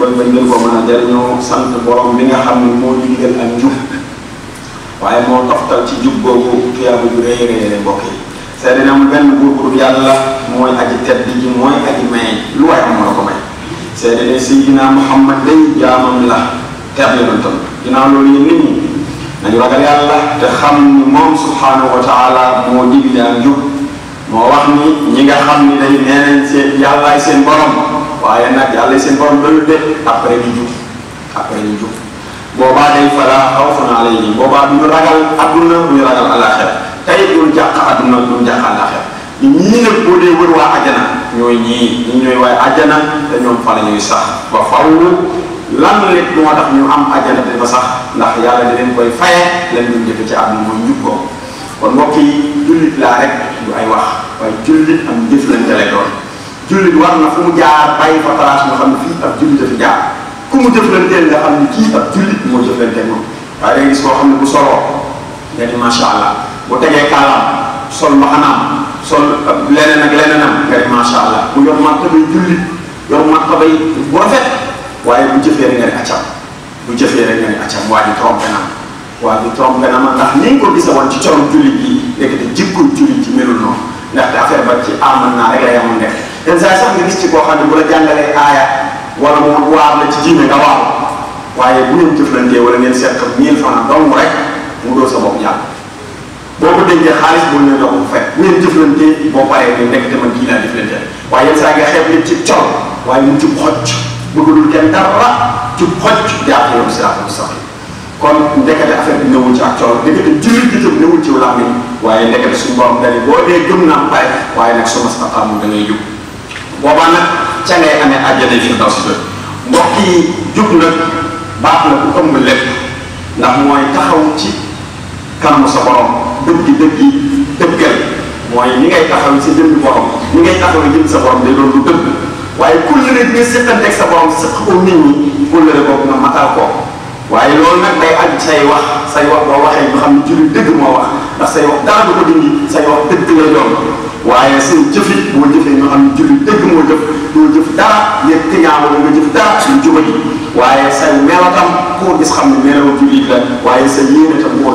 bañ gën ko mën a jëriñoo sant borom bi nga xam ne moo ñu digal ak njub waaye moo toftal ci jub boobu tuyaaba ju rëy rëy mbokk yi seede na mu benn buur bu dul yàlla mooy aji tedd ji mooy aji may lu waay am la ko may seede ne Seydina Muhammad day jaamam la teer yonentam ginnaaw loolu yéen nit ñi nañu ragal yàlla te xam ni moom subhanahu wa taala moo digle ak njub moo wax ni ñi nga xam ni day nee nañ seen yàllaay seen borom waaye nag yàlla seen borom loolu de après ñu jub boobaa day fala xawfun alayhim boobaa du ñu ragal adduna du ñu ragal alaxira tey duñ jàq adduna duñ jàq alaxira ñii nag boo dee wër waa ajana ñooy ñii ñooy waaye ajana te ñoom fa la ñuy sax ba faw lan lépp moo tax ñu am ajana te ba sax ndax yàlla da leen koy faye leen ñu jëfe ci àdduna mooy njub ko kon mbokk yi jullit laa rek du ay wax waaye jullit am jëflante lay doon jullit war na fu mu jaar bàyyi fa place nga xam ne fii ab jullit dafa jaar ku mu jëflanteel nga xam ne kii ab jullit moo jëflanteel moom waaye da ngay gis koo xam ne bu soloo nga ni macha allah bu tegee kaalaam sol mbaxanaam sol leneen ak leneenam nga ni macha allah bu yor martabay jullit yor martabay bu rafet waaye bu jëfee rek nga ne accam bu jëfee rek nga ne accam waa ji trompé na waa ji trompé na ma ndax ni nga ko gisa woon ci colom jullit yi léegi te jikko jullit ci melul noonu ndaxte affaire ba ci aman naa rek la yamoon nekk yenn saa sax nga gis ci koo xam ne bu la jàngalee aaya wala mu waar la ci diine nga waaw waaye bu ngeen jëflantee wala ngeen seet 1000 francs dong rek mu doo sa bopp jàll boo ko dénkee xaalis bu ne doo ko fekk bu ngeen jëflantee boo paree ne nekk te man kii laa jëflantee waaye yenn saa nga xeeb nit ci col waaye mu jub xocc bëggul kenn dara jub xocc jaar yoon siraatal mustaqiim kon ndekete affaire bi newul ci ak col ndekete jullit bi tam newul ci làmmiñ waaye ndekete suñu borom dani boo dee gëm naa pare waaye nag suma staqaamu da ngay jub boobaa nag ca ngay amee àjjana fi daw si bët mbokk yi jub nag baax na ku ëmb lépp ndax mooy taxaw ci kanamu sa borom dëggal mooy ni ngay taxaw ci jëmmi borom ni ngay taxaw jëm sa borom day doon du dëgg waaye kullëre bi nga séqanteeg sa borom séq ko nit ñi kullëre boobu nga matal ko waaye loolu nag day aju say wax boo waxee ñu xam ne jullit dëgg moo wax ndax say wax dara du ko dindi say wax dëgg lay doon waaye seen jëfit boo jëfee ñu xam ne jullit dëgg moo jëf doo jëf dara yëg tiñaa wala nga jëf dara suñ jubati waaye say melotam koo gis xam ne meloo jullit la waaye sa yéene tam koo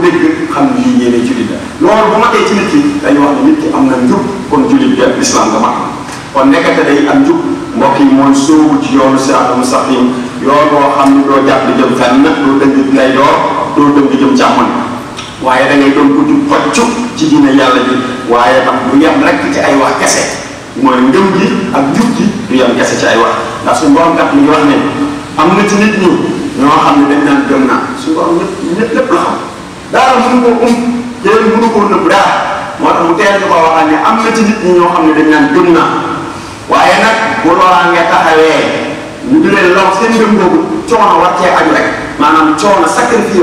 dégg xam ne lii yéene jullit la loolu bu matee ci nit ki dañu wax ne nit ki am na njub kon jullit bi ak islam nga mat kon nekkate day am njub mbokk yi mooy sóobu ci yoonu siraatal mustaqiim yoon boo xam ne doo jàpp di jëm fenn doo dëng lay door doo dëng jëm càmmoñ waaye da ngay doon ko jub xoccu ci diine yàlla bi waaye nag du yem rek ci ay wax kese mooy ngëm gi ak njub gi du yem kese ci ay wax ndax suñu borom kat mi ngi wax ne am na ci nit ñi ñoo xam ne dañ naan gëm naa suñu borom ñëpp lépp la xam daara mënu koo yéen mënu koo nëbb dara moo tax mu teel ñu ko waxal ne am na ci nit ñi ñoo xam ne dañ naan gëm naa waaye nag bu loolaa nga taxawee ñu di leen law seen ngëm boobu coono war cee aju rek maanaam coono sacrifice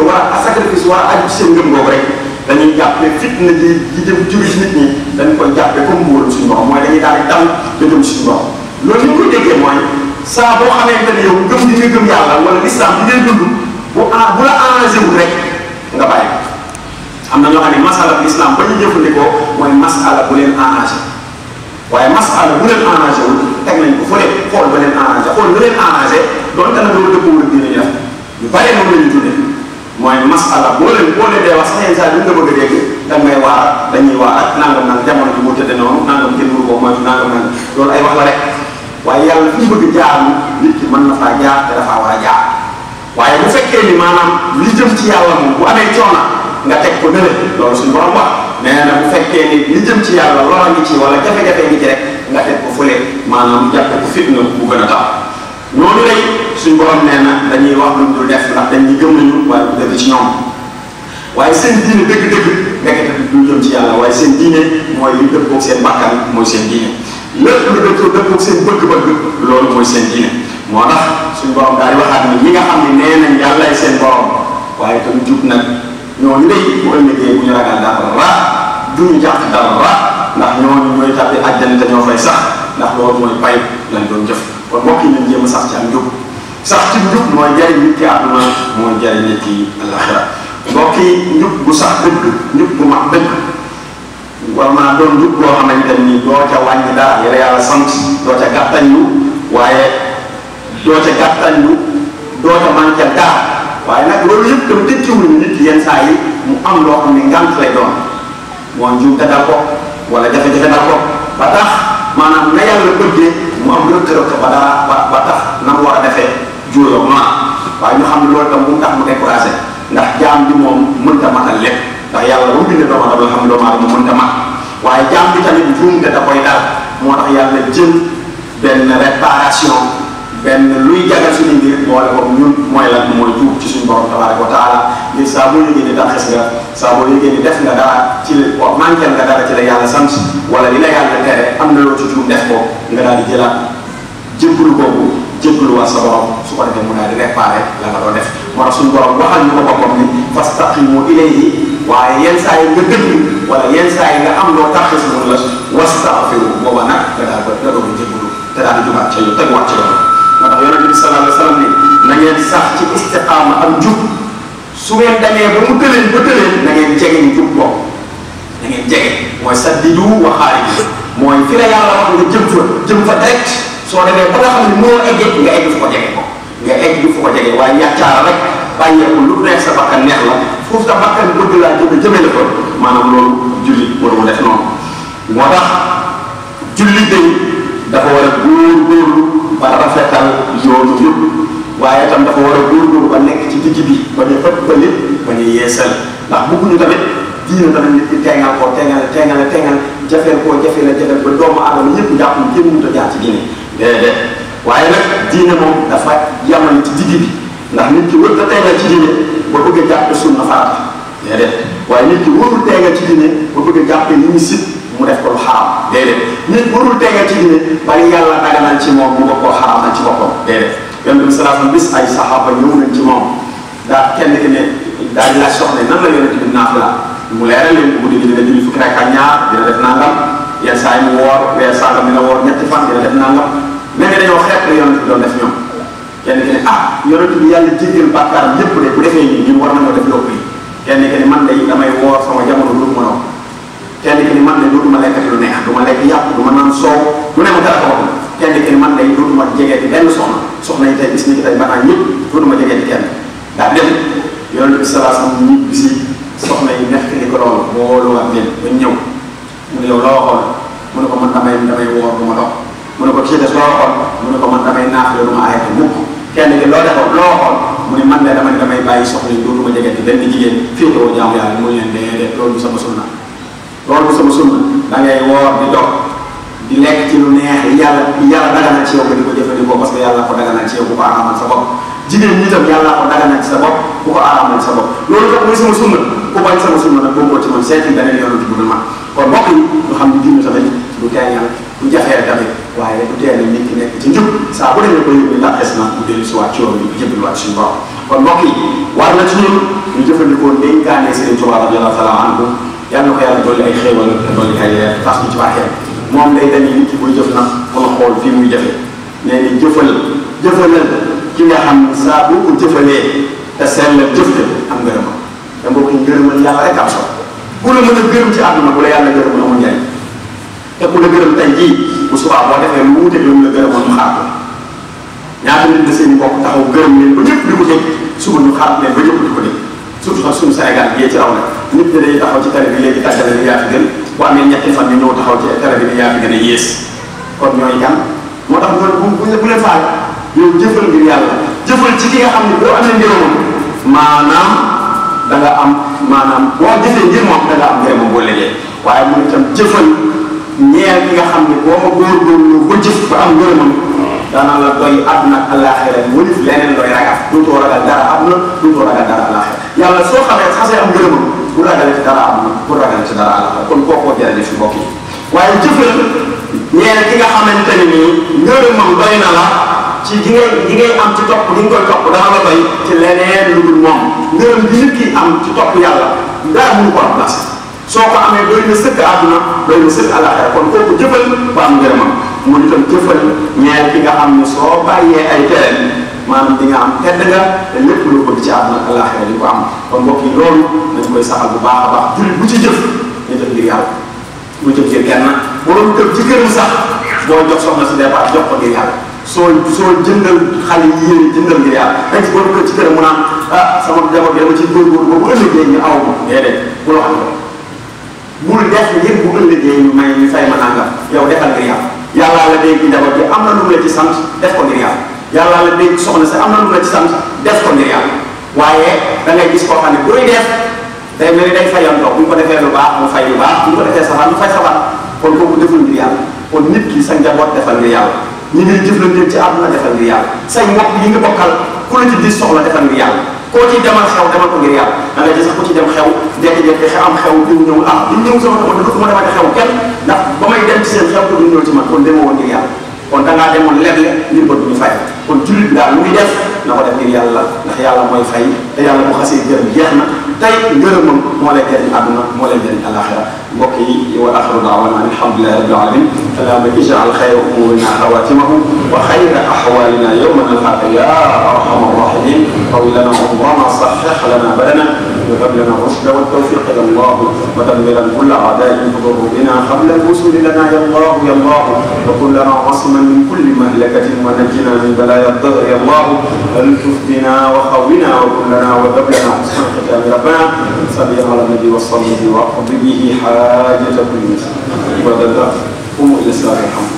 war a aju ci seen ngëm boobu rek dañuy jàppe fitna ji jëm jóge ci nit ñi dañ koy jàppe comme mbugalu suñu borom mooy dañuy daal di dal da jëm suñu borom loolu ni ñu ko déggee mooy saa boo xamante ne yow ngëm gi nga gëm yàlla wala l'islam bi ngay dund bu la arrangé wul rek nga bàyyi am na ñoo xam ne masala bu l'islam ba ñu jëfandikoo mooy masala bu leen arrangé waaye masala bu leen arrangé wul teg nañ ko fële xool ba leen arrangé xool ba leen arrangé doonte nag loolu dëppoo wala dina def ñu bare moom la ñu tuddee mooy masala boo leen dee wax sax yenn saa yi nga bëgg a dégg da ngay waar dañuy waar ak nangam nag jamono ji moo tëddee noonu nangam kenn mënu ko moytu nangam nag loolu ay wax la rek waaye yàlla fi ñu bëgg jaar nit ki mën na faa jaar te dafaa war a jaar waaye bu fekkee ni maanaam li jëm ci yàlla moom bu amee coono nga teg ko nële loolu suñu borom wax nee na bu fekkee ni li jëm ci yàlla loola ngi ci wala jafe-jafe ngi ci rek nga teg ko fële maanaam jàppe ko fitna bu gën a tax ñooñu lay suñu borom nee na dañuy wax luñ dul def ndax dañ ñu gëm nañu waaye bu dëgg ci ñoom waaye seen diine dëgg-dëgg nekkate du jëm ci yàlla waaye seen diine mooy li dëppoog seen bakkan mooy seen diine lépp lu dëppoog seen bëgg-bëgg loolu mooy seen diine moo tax suñu borom daal di waxaat ni ñi nga xam ne nee nañ yàllay seen borom waaye tam jub nag ñooñu day bu ëllëgee bu ñu ragal dara duñu jàpp dara ndax ñooñu ñooy tàbbi àjjana te ñoo fay sax ndax loolu mooy pay lañ doon jëf kon mbokk yi nañ jéem a sax ci am njub sax ci njub mooy jariñ nit ki àdduna mooy jariñ nit ki alaxira mbokk yi njub bu sax dëgg njub bu mag dëgg war naa doon njub boo xamante ni doo ca wàññi dara yàlla sant doo ca gàttañlu waaye doo ca gàttañlu doo ca manqué dara waaye nag loolu yëpp tam tekkiwul nit ki yenn saa yi mu am loo xam ne ngant lay doon moo njuum te dal ko wala jafe-jafe dal ko ba tax maanaam na yàlla bëggee mu am rëkk-rëkk ba dara ba tax na mu war a defee juróom noonu waaye ñu xam ne loolu tam bu mu tax mu découragé ndax jaam bi moom mënta matal lépp ndax yàlla ba mu bindee doomu aadama xam ne doomu aadama mënta mat waaye jaam bi tamit njuumte da koy dal moo tax yàlla jël benn réparation benn luy jagal suñu mbir boole ko ñun mooy lan mooy tuub ci suñu borom tabaraka wa taala ngir saa boo yëgee ni taxis nga saa boo yëgee ni def nga dara ci manqué nga dara ci la yàlla sant wala li la yàlla tere am na loo ci tuub def ko nga daal di jëlaat jéggalu boobu jéggaluwaat sa borom su ko defee mu daal di réparé la nga doon def moo tax suñu borom waxal ñu ko boppam ni fastaqimu ilayhi waaye yenn saa yi nga dëgg wala yenn saa yi nga am loo taxis mun la wastaghfiru booba nag nga daal ba doon jéggalu te daal di jugaat ca yow teguwaat ca yow moo tax yonente bi sallallahu alayhi wa sallam ni na ngeen sax ci istiqaama am jub su ngeen demee ba mu tëleen na ngeen jege ñu jub bopp na ngeen jege mooy saddidu wa xaaribu mooy fi la yàlla wax nga jëm fa direct soo demee ba nga xam ne moo eggee nga egg fu ko jege ko nga egg fu ko jege waaye yàccaara rek bàyyeeku lu nekk sa bakkan neex la foofu sa bakkan bëgg laa jëme la ko maanaam loolu jullit waru ma def noonu moo tax jullit day dafa war a góorgóorlu ba rafetal yoonu yëpp waaye itam dafa war a góorgóorlu ba nekk ci digg bi ba ñu ëpp ba lépp ba ñu yeesal ndax bëgguñu tamit diina tamit nit ki teengal jafeel koo jafeel ba doomu aadama ñëpp jàpp ñu kenn mënut a jaar ci diine déedéet waaye nag diine moom dafa yamani ci digg bi ndax nit ki wërta teengal ci diine ba bëgg a jàppe sunna farata déedéet waaye nit ki warul teengal ci diine ba bëgg a jàppe li ñu sit mu def ko lu xaraam déedéet nit warul teengal ci diine bari yàlla daganal ci moom mu bëgg koo xaraam ci boppam déedéet yonent bi sallallahu alayhi wasallam bis ay saxaaba ñëw nañ ci moom daa kenn ki ne daal di laaj soxna nan la yonent bi naafila mu leeral leen bu guddi gi dina julli fukki rakka ñaar dina def nangam yenn saa yi mu woor weer sangam dina woor ñetti fan dina def nangam mais nga dañoo xeet la yonent bi doon def ñoom kenn ki ne yonent bi yàlla jéggal bàkkaaram yépp de bu defee nii ñun war nañoo def lopp yi kenn ki ne man de damay woor sama jamono du ma noonu kenn ki ne man de dootuma lekkati lu neex du ma lekk yàpp du ma naan soow lu ne ma dara ko wax kenn ki ne man de dootuma jegeeti benn soxna yi tey bis ni ki tey banaan ñëpp dootuma jegeeti kenn daa dem yonent bi sallallahu alayhi wasallam ñib bisi soxna yi nekk ni ko loolu booluwaat leen ba ñëw mu ne yow loo waxoon mu ne ko man damay woor du ma dox mu ne ko kii des loo waxoon mu ne ko man damay naafile du ma arrêté mukk kenn ki loo defoon loo waxoon mu ne man de damay bàyyi soxna yi dootuma jegeeti benn jigéen féetewoo jaamu yàlla mu leen déedéet loolu du sama sunna loolu du sama sunna da ngay woor di dox di lekk ci lu neex yàlla daganal ci yow nga di ko jëfandikoo parce que yàlla ko daganal ci yow bu ko araamal sa bopp jigéen ñi tam yàlla ko daganal ci sa bopp bu ko araamal ci sa bopp loolu tax mooy sama sunna ku bañ sama sunna nag boo ko ci man seeti beneen yoonu ci budul man kon mbokk yi ñu xam ne diine tamit du teeñal du jafee tamit waaye du teel nit ki nekk ci njub saa bu demee ko yëg ni ndax des na mu dellu si waat ci yoon bi bu jëbbiluwaat suñu borom kon mbokk yi war na ci ñun ñu jëfandikoo dénkaane Sëriñ Tuubaa radiyallaahu taala anhu yàlla na ko yàlla dolli ay xéewal dolli ay leer tax ñu ci barkeem moom day dañuy nit ki buy jëf nag mën a xool fii muy jëfe nee ni jëfalal ki nga xam ne saa boo ko jëfalee te sellal jëf ja am ngërëma te mbokk yi ngërëmal yàlla rek am solo ku la mën a gërëm ci àdduna bu la yàlla gërëmul amul njariñ te ku la gërëm tey jii bu subaa boo defee lu wuute lu mu la gërëmoon ñu xaar ko ñaata nit na seen i bokk taxaw gërëm leen ba ñëpp di ko dégg suba ñu xaar leen ba ñëpp di ko dégg surtout sax suñu Sénégal bi ci raw na nit ñi dañuy taxaw ci télé bi léegi tàggale ni yaa fi gën bu amee ñetti fan ñu ñëw taxaw ci télé bi ni yaa fi gën a yées kon ñooy kan moo tax ñooñu bu leen faal yow jëfal ngir yàlla jëfal ci ki nga xam ne boo amee ngërëmam maanaam da nga am maanaam boo jëfee ngir moom da nga am ngërëmam boo léegee waaye mu itam jëfal ñeel ki nga xam ne boo ma góorgóorlu ba jëf ba am ngërëmam dana la doy àdduna ak àllaaxira mu nit leneen looy ragal dootoo ragal dara àdduna dootoo ragal dara àllaaxira yàlla soo xasee am ngërëmam bu ragalee ci dara àdduna bu ragalee ci dara àllaaxira kon kookoo jërëjëf fi mbokk yi waaye jëfal ñeel ki nga xamante ne nii ngërëmam doy na la ci gi ngay am ci topp gi nga koy topp dana la doy ci leneen lu dul moom ngërëm bi nit ki am ci topp yàlla dara mënu ko remplacer soo ko amee doy na sëkk àdduna doy na sëkk àllaaxira kon kooku jëfal ba am ngërëmam mu itam jëfal ñeel ki nga xam ne soo bàyyee ay tereen maanaam di nga am tedd nga te lépp loo bëgg ci àdduna ak àllaaxira di ko am kon mbokk yi loolu nañ koy saxal bu baax a baax jullit bu ci jëf ñu jëf ngir yàlla bu jëf ngir kenn bu doon jëf ci këram sax boo jox soxna si départ jox ko ngir yàlla soo jëndal xale yi yéen jëndal ngir yàlla dañ ci boo ko ci kër mu naan ah sama jabar dama ci góorgóorlu ba bu ëllëgee ñu aw ma déedéet bul wax loolu bul def ngir bu ëllëgee ñu may ñu fay ma nangam yow defal ngir yàlla yàllaa la dégg njaboot bi am na lu mu la ci sant def ko ngir yàlla yàllaa la dégg soxna si am na lu mu la ci sant def ko ngir yàlla waaye da ngay gis koo xam ne buy def day mel ni day fayantoo bu ñu ko defee lu baax mu fay lu baax bu ñu ko defee safaan mu fay safaan kon kooku deful ngir yàlla kon nit ki sa njaboot defal ngir yàlla ñi ngay jëflante ci àdduna defal ngir yàlla say mbokk yi nga bokkal ku la ci di soxla defal ngir yàlla koo ci demal xew demal ko ngir yàlla da ngay gis sax ku ci dem xew jékki-jékki am xew diw ñëw ah diw ñëw sama dama dëgg ma demate xew kenn ndax ba may dem ci seen xew ko du ñëw ci man kon demoo woon ngir yàlla kon da ngaa demoon leble ngir bëgg ñu fay kon jullit bi daal lu muy def na ko def ngir yàlla ndax yàlla mooy fay te yàlla bu xasee gërëm jeex na tey ngërëmam moo lay jëriñ àdduna moo lay jëriñ alaxira mbokk yi wa axiru daawana alhamdulilahi rabbil alamin allahumma ij'al xayra umurina xawatimahu wa xayra axwalina yowma nalqaaka ya arhamar rahimin tawi lana umrana saxix lana badana وهب لنا الرشد والتوفيق يا الله ودمرا كل اعداء تضر بنا قبل الوصول لنا يا الله يا الله وكن لنا عاصما من كل مهلكه ونجنا من بلايا الضر يا الله التف بنا وخونا وكن لنا وهب لنا حسن الختام ربنا صل على النبي وصلي واقض به حاجه كل مسلم وبدا قوموا الى الصلاه.